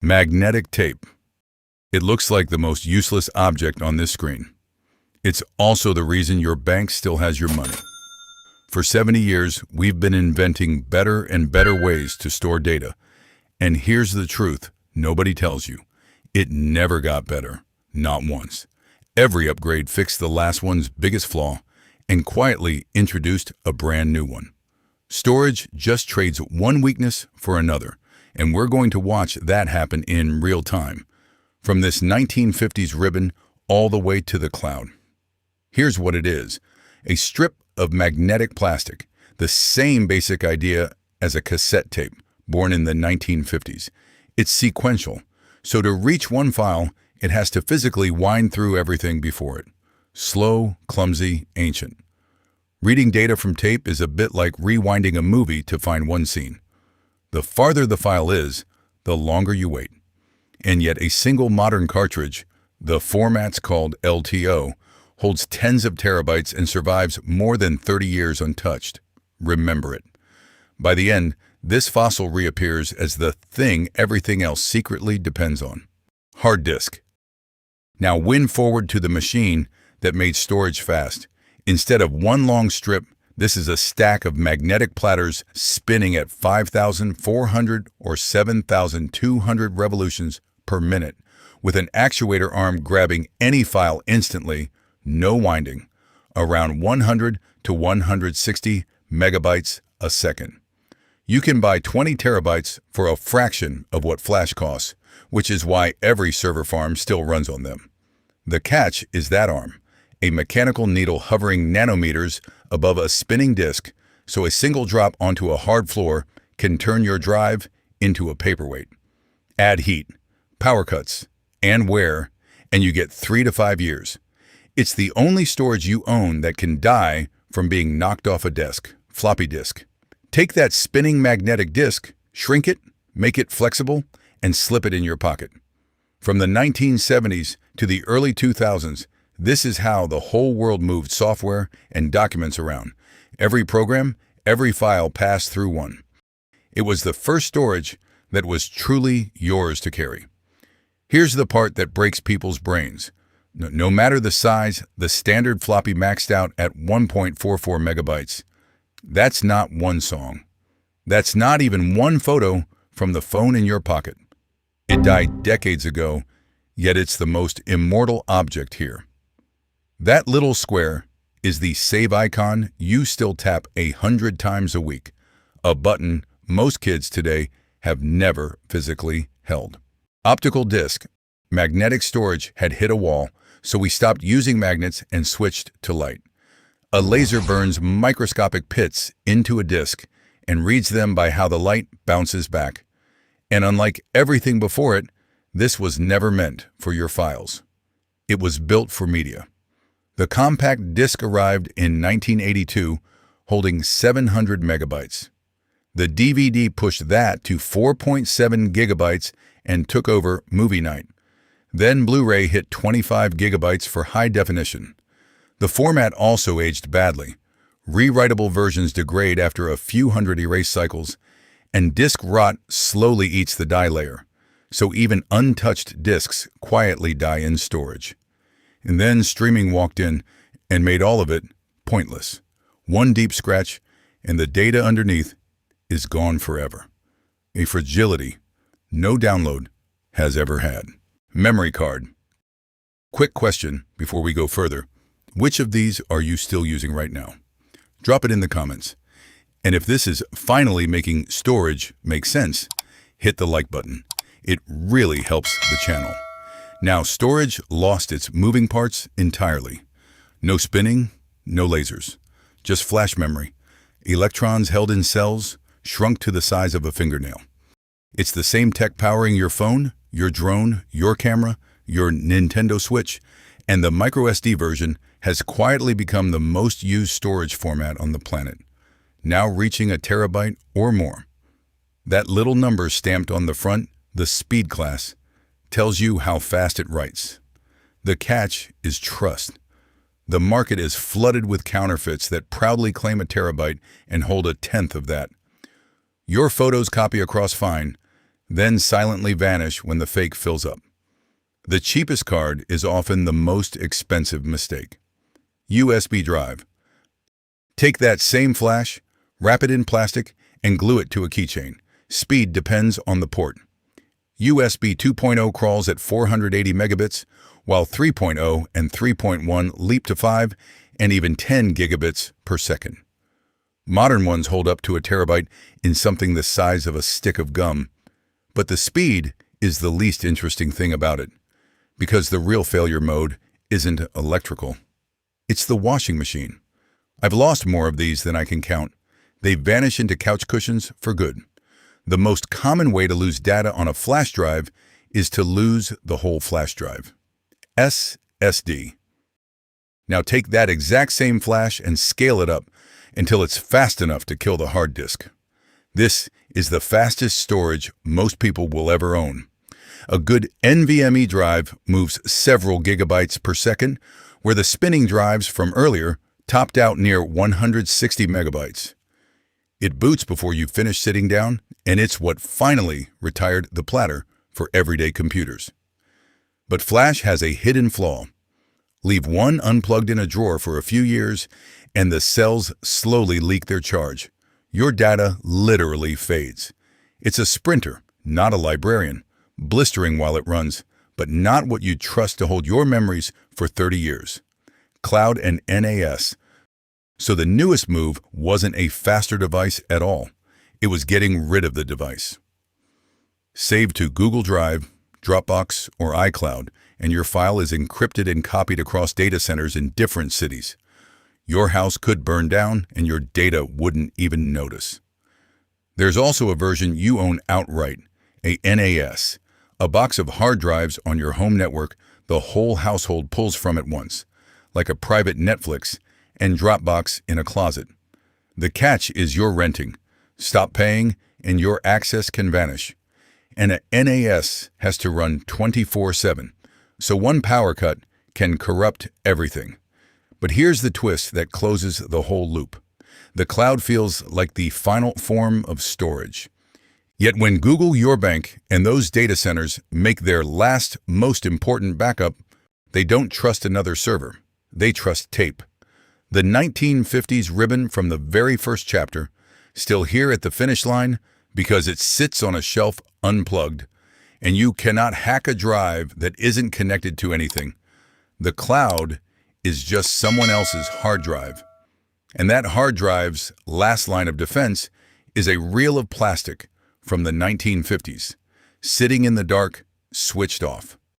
Magnetic tape. It looks like the most useless object on this screen. It's also the reason your bank still has your money. For 70 years, we've been inventing better and better ways to store data. And here's the truth nobody tells you. It never got better. Not once. Every upgrade fixed the last one's biggest flaw and quietly introduced a brand new one. Storage just trades one weakness for another, and we're going to watch that happen in real time, from this 1950s ribbon all the way to the cloud. Here's what it is: a strip of magnetic plastic, the same basic idea as a cassette tape, born in the 1950s. It's sequential, so to reach one file, it has to physically wind through everything before it. Slow, clumsy, ancient. Reading data from tape is a bit like rewinding a movie to find one scene. The farther the file is, the longer you wait. And yet a single modern cartridge, the format's called LTO, holds tens of terabytes and survives more than 30 years untouched. Remember it. By the end, this fossil reappears as the thing everything else secretly depends on. Hard disk. Now wind forward to the machine that made storage fast. Instead of one long strip, this is a stack of magnetic platters spinning at 5,400 or 7,200 revolutions per minute, with an actuator arm grabbing any file instantly, no winding, around 100 to 160 megabytes a second. You can buy 20 terabytes for a fraction of what flash costs, which is why every server farm still runs on them. The catch is that arm, a mechanical needle hovering nanometers above a spinning disk, so a single drop onto a hard floor can turn your drive into a paperweight. Add heat, power cuts, and wear, and you get 3 to 5 years. It's the only storage you own that can die from being knocked off a desk. Floppy disk. Take that spinning magnetic disk, shrink it, make it flexible, and slip it in your pocket. From the 1970s to the early 2000s, this is how the whole world moved software and documents around. Every program, every file passed through one. It was the first storage that was truly yours to carry. Here's the part that breaks people's brains. No matter the size, the standard floppy maxed out at 1.44 megabytes. That's not one song. That's not even one photo from the phone in your pocket. It died decades ago, yet it's the most immortal object here. That little square is the save icon you still tap 100 times a week, a button most kids today have never physically held. Optical disc. Magnetic storage had hit a wall, so we stopped using magnets and switched to light. A laser burns microscopic pits into a disk and reads them by how the light bounces back. And unlike everything before it, this was never meant for your files. It was built for media. The compact disc arrived in 1982, holding 700 megabytes. The DVD pushed that to 4.7 gigabytes and took over movie night. Then Blu-ray hit 25 gigabytes for high definition. The format also aged badly. Rewritable versions degrade after a few hundred erase cycles, and disk rot slowly eats the die layer, so even untouched disks quietly die in storage. And then streaming walked in and made all of it pointless. One deep scratch, and the data underneath is gone forever. A fragility no download has ever had. Memory card. Quick question before we go further. Which of these are you still using right now? Drop it in the comments. And if this is finally making storage make sense, hit the like button. It really helps the channel. Now, storage lost its moving parts entirely. No spinning, no lasers. Just flash memory. Electrons held in cells, shrunk to the size of a fingernail. It's the same tech powering your phone, your drone, your camera, your Nintendo Switch, and the microSD version has quietly become the most used storage format on the planet, now reaching a terabyte or more. That little number stamped on the front, the speed class, tells you how fast it writes. The catch is trust. The market is flooded with counterfeits that proudly claim a terabyte and hold a tenth of that. Your photos copy across fine. then silently vanish when the fake fills up. The cheapest card is often the most expensive mistake. USB drive. Take that same flash, wrap it in plastic, and glue it to a keychain. Speed depends on the port. USB 2.0 crawls at 480 megabits, while 3.0 and 3.1 leap to 5 and even 10 gigabits per second. Modern ones hold up to a terabyte in something the size of a stick of gum. But the speed is the least interesting thing about it, because the real failure mode isn't electrical. It's the washing machine. I've lost more of these than I can count. They vanish into couch cushions for good. The most common way to lose data on a flash drive is to lose the whole flash drive. SSD. Now take that exact same flash and scale it up until it's fast enough to kill the hard disk. This is the fastest storage most people will ever own. A good NVMe drive moves several gigabytes per second, where the spinning drives from earlier topped out near 160 megabytes. It boots before you finish sitting down, and it's what finally retired the platter for everyday computers. But Flash has a hidden flaw. Leave one unplugged in a drawer for a few years, and the cells slowly leak their charge. Your data literally fades. It's a sprinter, not a librarian, blistering while it runs, but not what you'd trust to hold your memories for 30 years. Cloud and NAS. So the newest move wasn't a faster device at all. It was getting rid of the device. Save to Google Drive, Dropbox, or iCloud, and your file is encrypted and copied across data centers in different cities. Your house could burn down and your data wouldn't even notice. There's also a version you own outright, a NAS, a box of hard drives on your home network the whole household pulls from at once, like a private Netflix and Dropbox in a closet. The catch is you're renting. Stop paying and your access can vanish. And a NAS has to run 24/7, so one power cut can corrupt everything. But here's the twist that closes the whole loop. The cloud feels like the final form of storage. Yet when Google Your Bank and those data centers make their last, most important backup, they don't trust another server. They trust tape. The 1950s ribbon from the very first chapter, still here at the finish line because it sits on a shelf unplugged, and you cannot hack a drive that isn't connected to anything. The cloud is just someone else's hard drive. And that hard drive's last line of defense is a reel of plastic from the 1950s, sitting in the dark, switched off.